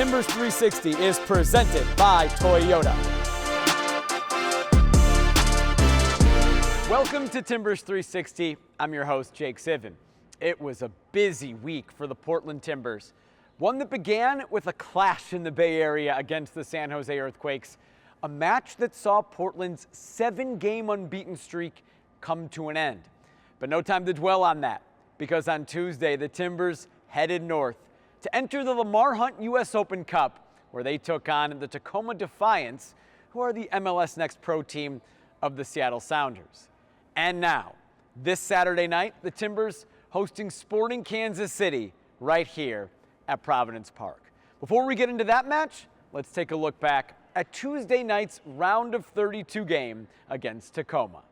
Timbers 360 is presented by Toyota. Welcome to Timbers 360. I'm your host, Jake Zivin. It was a busy week for the Portland Timbers. One that began with a clash in the Bay Area against the San Jose Earthquakes. A match that saw Portland's 7-game unbeaten streak come to an end. But no time to dwell on that, because on Tuesday, the Timbers headed north to enter the Lamar Hunt U.S. Open Cup, where they took on the Tacoma Defiance, who are the MLS Next Pro team of the Seattle Sounders. And now, this Saturday night, the Timbers hosting Sporting Kansas City right here at Providence Park. Before we get into that match, let's take a look back at Tuesday night's round of 32 game against Tacoma.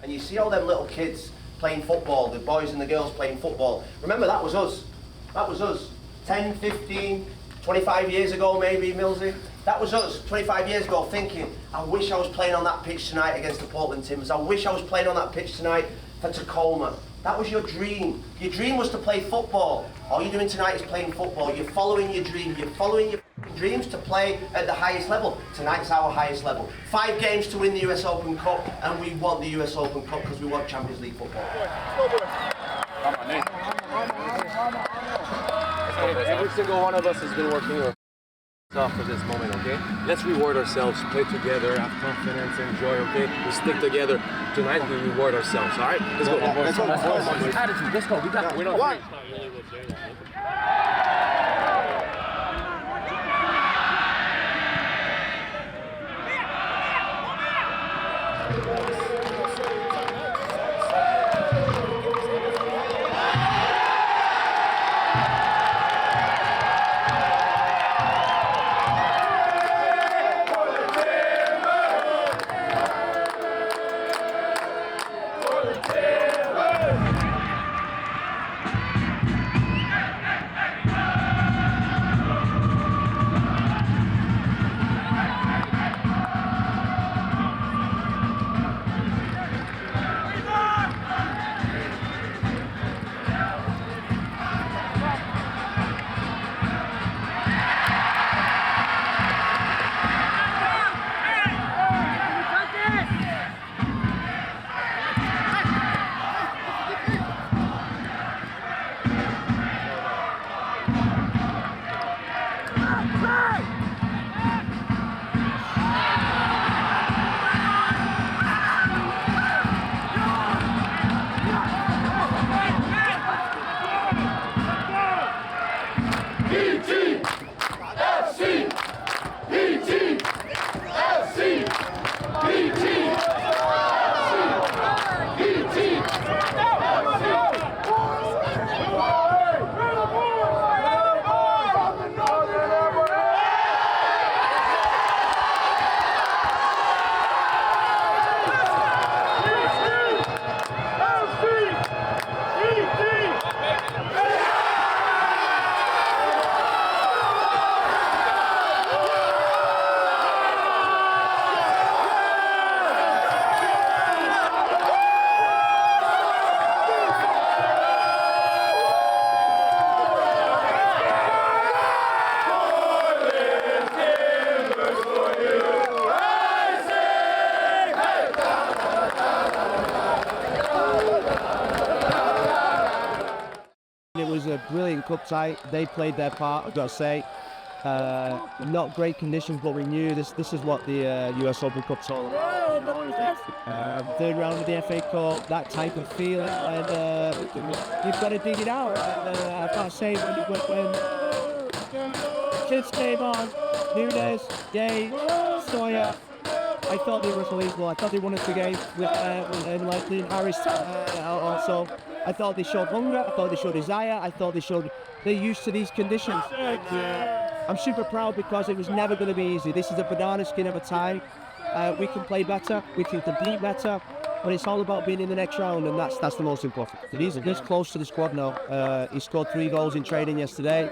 And you see all them little kids playing football, the boys and the girls playing football. Remember, that was us. That was us. 10, 15, 25 years ago maybe, Millsy. That was us 25 years ago thinking, I wish I was playing on that pitch tonight against the Portland Timbers. I wish I was playing on that pitch tonight for Tacoma. That was your dream. Your dream was to play football. All you're doing tonight is playing football. You're following your dream. You're following your dreams to play at the highest level. Tonight's our highest level. 5 games to win the US Open Cup, and we want the US Open Cup because we want Champions League football. Come on, Nate. Every single one of us has been working off for this moment, okay? Let's reward ourselves, play together, have confidence, enjoy, okay? We stick together. Tonight we reward ourselves, all right? Let's go. Let's go. Attitude, let's go. We got it. What? A brilliant cup tie. They played their part, I've got to say. Not great conditions, but we knew this is what the US Open Cup's all about. Third round of the FA Cup, that type of feeling, and you've got to dig it out. I've got to say, when kids came on, Nunes, Gage, Sawyer, I thought they were unbelievable. I thought they won us the game with Likely and Harris also. I thought they showed hunger, I thought they showed desire, I thought they're used to these conditions. I'm super proud because it was never going to be easy. This is a banana skin of a tie. We can play better, we can compete better, but it's all about being in the next round, and that's the most important. He's this close to the squad now. He scored 3 goals in training yesterday.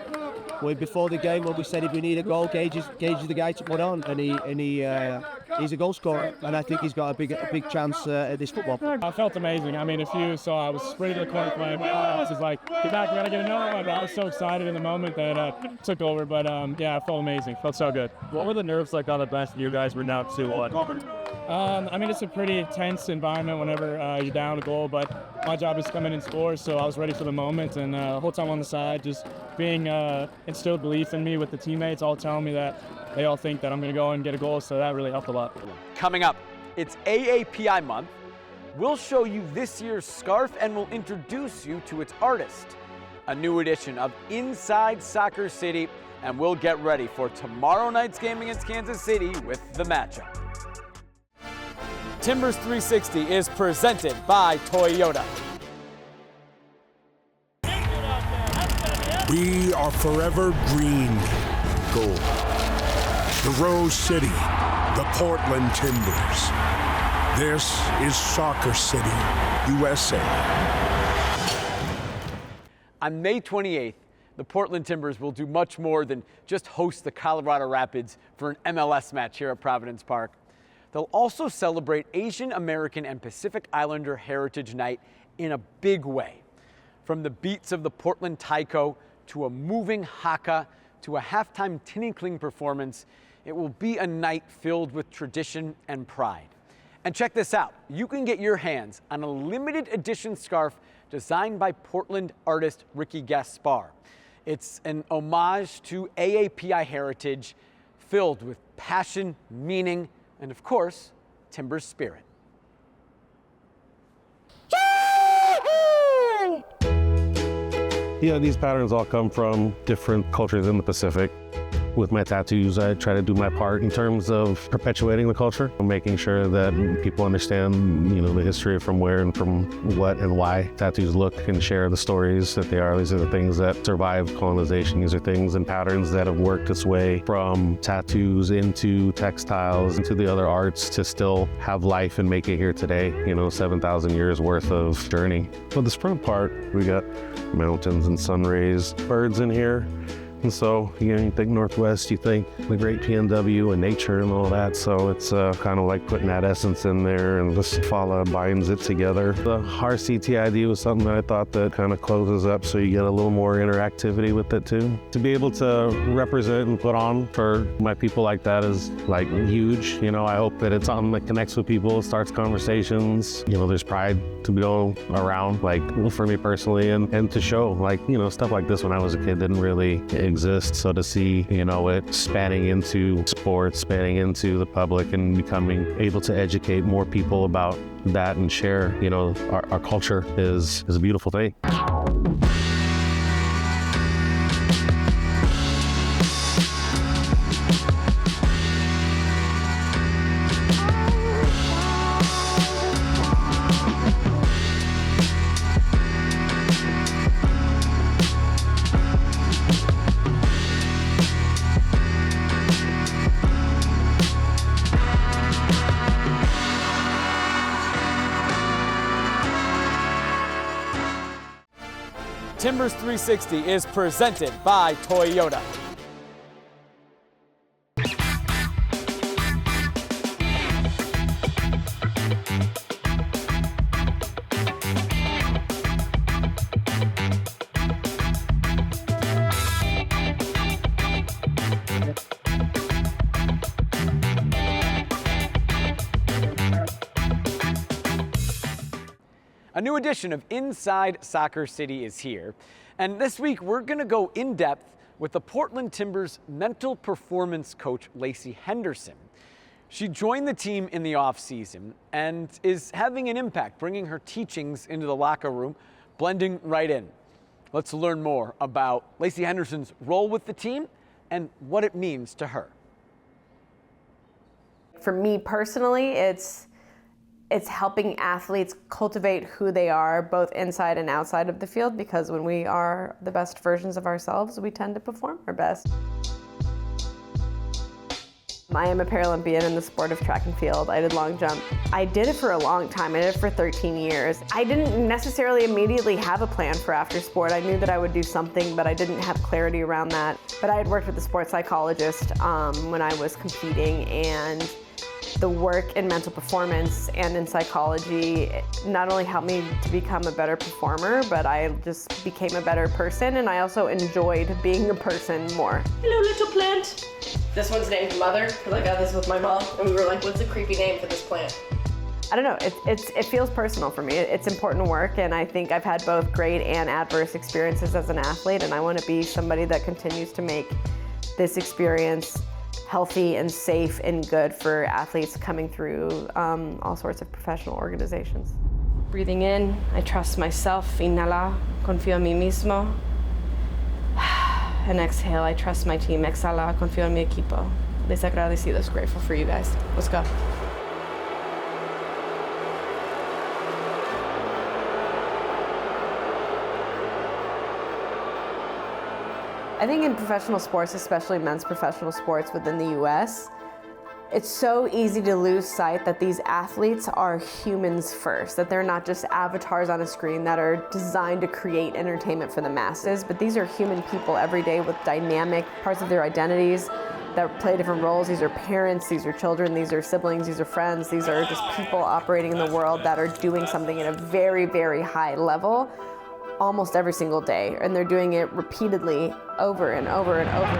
before the game when we said if we need a goal, Gage is the guy to put on, and he's a goal scorer, and I think he's got a big chance at this football. I felt amazing. I mean, if you saw, I was sprinting to the corner flag. I was just like, get back, we gotta get another one. But I was so excited in the moment that took over. But yeah, I felt amazing. Felt so good. What were the nerves like on the bench? You guys were down 2-1. I mean, it's a pretty tense environment whenever you're down a goal, but my job is to come in and score, so I was ready for the moment, and the whole time on the side, just being instilled belief in me with the teammates, all telling me that they all think that I'm going to go and get a goal, so that really helped a lot. Coming up, it's AAPI month. We'll show you this year's scarf and we'll introduce you to its artist. A new edition of Inside Soccer City, and we'll get ready for tomorrow night's game against Kansas City with the matchup. Timbers 360 is presented by Toyota. We are forever green gold. The Rose City, the Portland Timbers. This is Soccer City, USA. On May 28th, the Portland Timbers will do much more than just host the Colorado Rapids for an MLS match here at Providence Park. They'll also celebrate Asian American and Pacific Islander Heritage Night in a big way. From the beats of the Portland taiko to a moving haka to a halftime tinkling performance, it will be a night filled with tradition and pride. And check this out, you can get your hands on a limited edition scarf designed by Portland artist Ricky Gaspar. It's an homage to AAPI heritage filled with passion, meaning, and of course, Timbers spirit. You know, these patterns all come from different cultures in the Pacific. With my tattoos, I try to do my part in terms of perpetuating the culture, making sure that people understand, you know, the history from where and from what and why tattoos look and share the stories that they are. These are the things that survive colonization. These are things and patterns that have worked its way from tattoos into textiles, into the other arts to still have life and make it here today. You know, 7,000 years worth of journey. But the front part, we got mountains and sun rays, birds in here. And so, you know, you think Northwest, you think the great PNW and nature and all that. So it's kind of like putting that essence in there, and this Fala binds it together. The RCTID was something that I thought that kind of closes up so you get a little more interactivity with it too. To be able to represent and put on for my people like that is like huge. You know, I hope that it's something that connects with people, starts conversations. You know, there's pride to go around, like for me personally, and to show, like, you know, stuff like this when I was a kid didn't really exist. So to see, you know, it spanning into sports, spanning into the public, and becoming able to educate more people about that and share, you know, our culture is a beautiful thing. Timbers 360 is presented by Toyota. A new edition of Inside Soccer City is here, and this week we're going to go in depth with the Portland Timbers mental performance coach, Lacey Henderson. She joined the team in the offseason and is having an impact, bringing her teachings into the locker room, blending right in. Let's learn more about Lacey Henderson's role with the team and what it means to her. For me personally, it's helping athletes cultivate who they are, both inside and outside of the field, because when we are the best versions of ourselves, we tend to perform our best. I am a Paralympian in the sport of track and field. I did long jump. I did it for a long time. I did it for 13 years. I didn't necessarily immediately have a plan for after sport. I knew that I would do something, but I didn't have clarity around that. But I had worked with a sports psychologist when I was competing, and the work in mental performance and in psychology not only helped me to become a better performer, but I just became a better person, and I also enjoyed being a person more. Hello, little plant. This one's named Mother, because I got this with my mom, and we were like, what's a creepy name for this plant? I don't know, it feels personal for me. It's important work, and I think I've had both great and adverse experiences as an athlete, and I want to be somebody that continues to make this experience healthy and safe and good for athletes coming through all sorts of professional organizations. Breathing in, I trust myself. Inhala, confío en mí mismo. And exhale, I trust my team. Exhala, confío en mi equipo. Desagradecidos, grateful for you guys. Let's go. I think in professional sports, especially men's professional sports within the US, it's so easy to lose sight that these athletes are humans first, that they're not just avatars on a screen that are designed to create entertainment for the masses, but these are human people every day with dynamic parts of their identities that play different roles. These are parents, these are children, these are siblings, these are friends, these are just people operating in the world that are doing something at a very, very high level almost every single day, and they're doing it repeatedly over and over and over.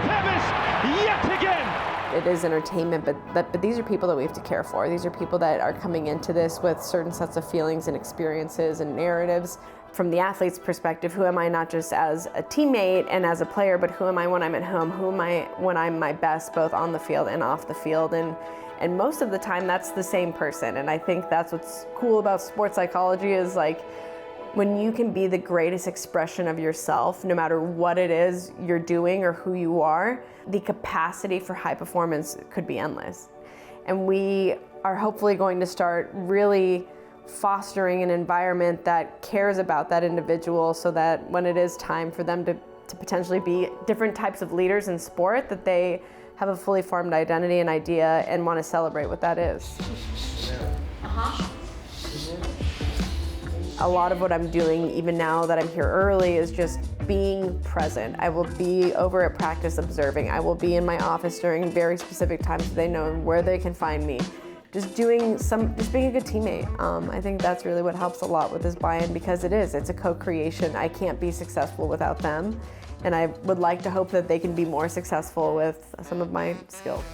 Yet again! It is entertainment, but these are people that we have to care for. These are people that are coming into this with certain sets of feelings and experiences and narratives. From the athlete's perspective, who am I not just as a teammate and as a player, but who am I when I'm at home? Who am I when I'm my best, both on the field and off the field? And most of the time, that's the same person. And I think that's what's cool about sports psychology is like, when you can be the greatest expression of yourself, no matter what it is you're doing or who you are, the capacity for high performance could be endless. And we are hopefully going to start really fostering an environment that cares about that individual so that when it is time for them to potentially be different types of leaders in sport, that they have a fully formed identity and idea and want to celebrate what that is. A lot of what I'm doing, even now that I'm here early, is just being present. I will be over at practice observing. I will be in my office during very specific times so they know where they can find me. Just being a good teammate. I think that's really what helps a lot with this buy-in, because it's a co-creation. I can't be successful without them, and I would like to hope that they can be more successful with some of my skills.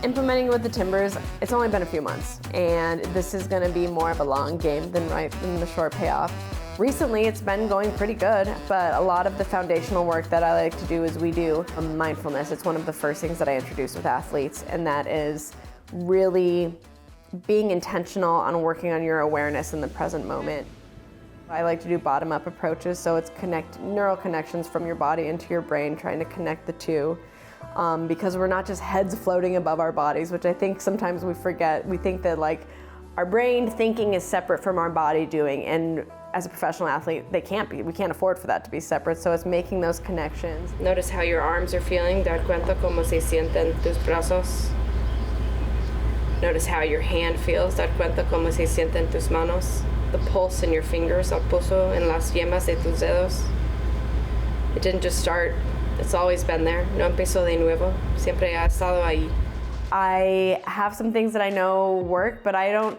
Implementing with the Timbers, it's only been a few months, and this is going to be more of a long game than the short payoff. Recently, it's been going pretty good, but a lot of the foundational work that I like to do is we do mindfulness. It's one of the first things that I introduce with athletes, and that is really being intentional on working on your awareness in the present moment. I like to do bottom-up approaches, so it's neural connections from your body into your brain, trying to connect the two. Because we're not just heads floating above our bodies, which I think sometimes we forget. We think that like our brain thinking is separate from our body doing, and as a professional athlete, they can't be. We can't afford for that to be separate, so it's making those connections. Notice how your arms are feeling. Dar cuenta cómo se sienten tus brazos. Notice how your hand feels. Dar cuenta cómo se sienten tus manos. The pulse in your fingers, el pulso en las yemas de tus dedos. It didn't just start. It's always been there. No empezó de nuevo. Siempre ha estado ahí. I have some things that I know work, but I don't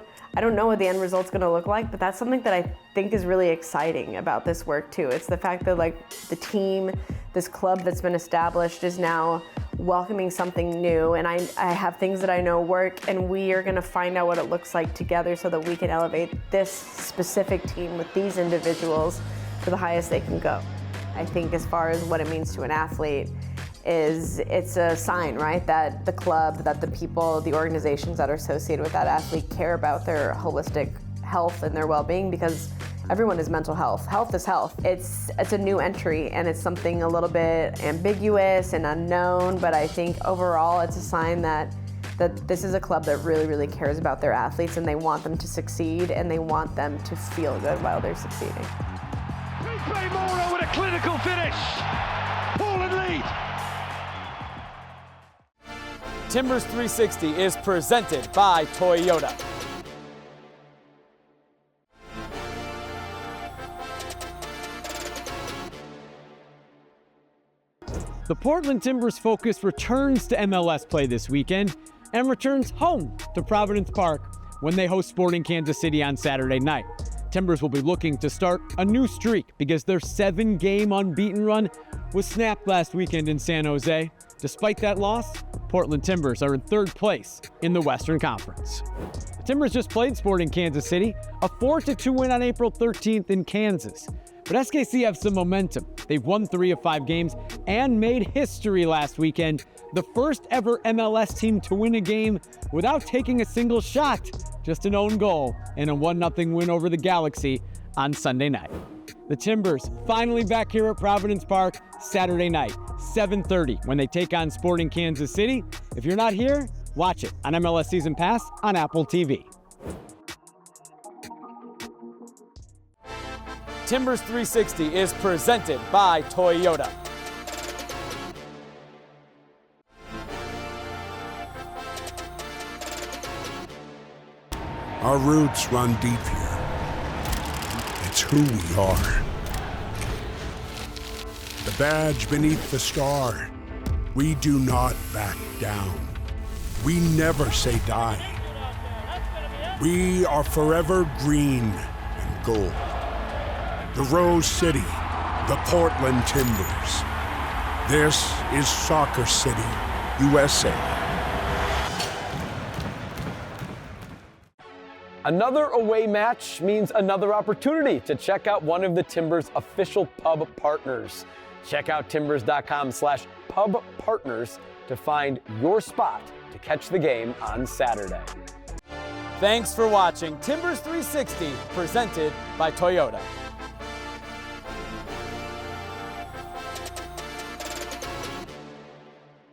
know what the end result's going to look like, but that's something that I think is really exciting about this work too. It's the fact that like the team, this club that's been established is now welcoming something new, and I have things that I know work, and we are going to find out what it looks like together so that we can elevate this specific team with these individuals to the highest they can go. I think as far as what it means to an athlete it's a sign, right, that the club, that the people, the organizations that are associated with that athlete care about their holistic health and their well-being, because everyone is mental health. Health is health. It's a new entry, and it's something a little bit ambiguous and unknown, but I think overall it's a sign that this is a club that really, really cares about their athletes, and they want them to succeed, and they want them to feel good while they're succeeding. Moro with a clinical finish. Ball and lead. Timbers 360 is presented by Toyota. The Portland Timbers focus returns to MLS play this weekend and returns home to Providence Park when they host Sporting Kansas City on Saturday night. Timbers will be looking to start a new streak because their 7-game unbeaten run was snapped last weekend in San Jose. Despite that loss, Portland Timbers are in 3rd place in the Western Conference. The Timbers just played Sporting Kansas City, a 4-2 win on April 13th in Kansas. But SKC have some momentum. They've won 3 of 5 games and made history last weekend. The first ever MLS team to win a game without taking a single shot, just an own goal and a 1-0 win over the Galaxy on Sunday night. The Timbers finally back here at Providence Park Saturday night, 7:30 when they take on Sporting Kansas City. If you're not here, watch it on MLS Season Pass on Apple TV. Timbers 360 is presented by Toyota. Our roots run deep here. It's who we are. The badge beneath the star. We do not back down. We never say die. We are forever green and gold. The Rose City, the Portland Timbers. This is Soccer City, USA. Another away match means another opportunity to check out one of the Timbers' official pub partners. Check out timbers.com/pub partners to find your spot to catch the game on Saturday. Thanks for watching Timbers 360, presented by Toyota.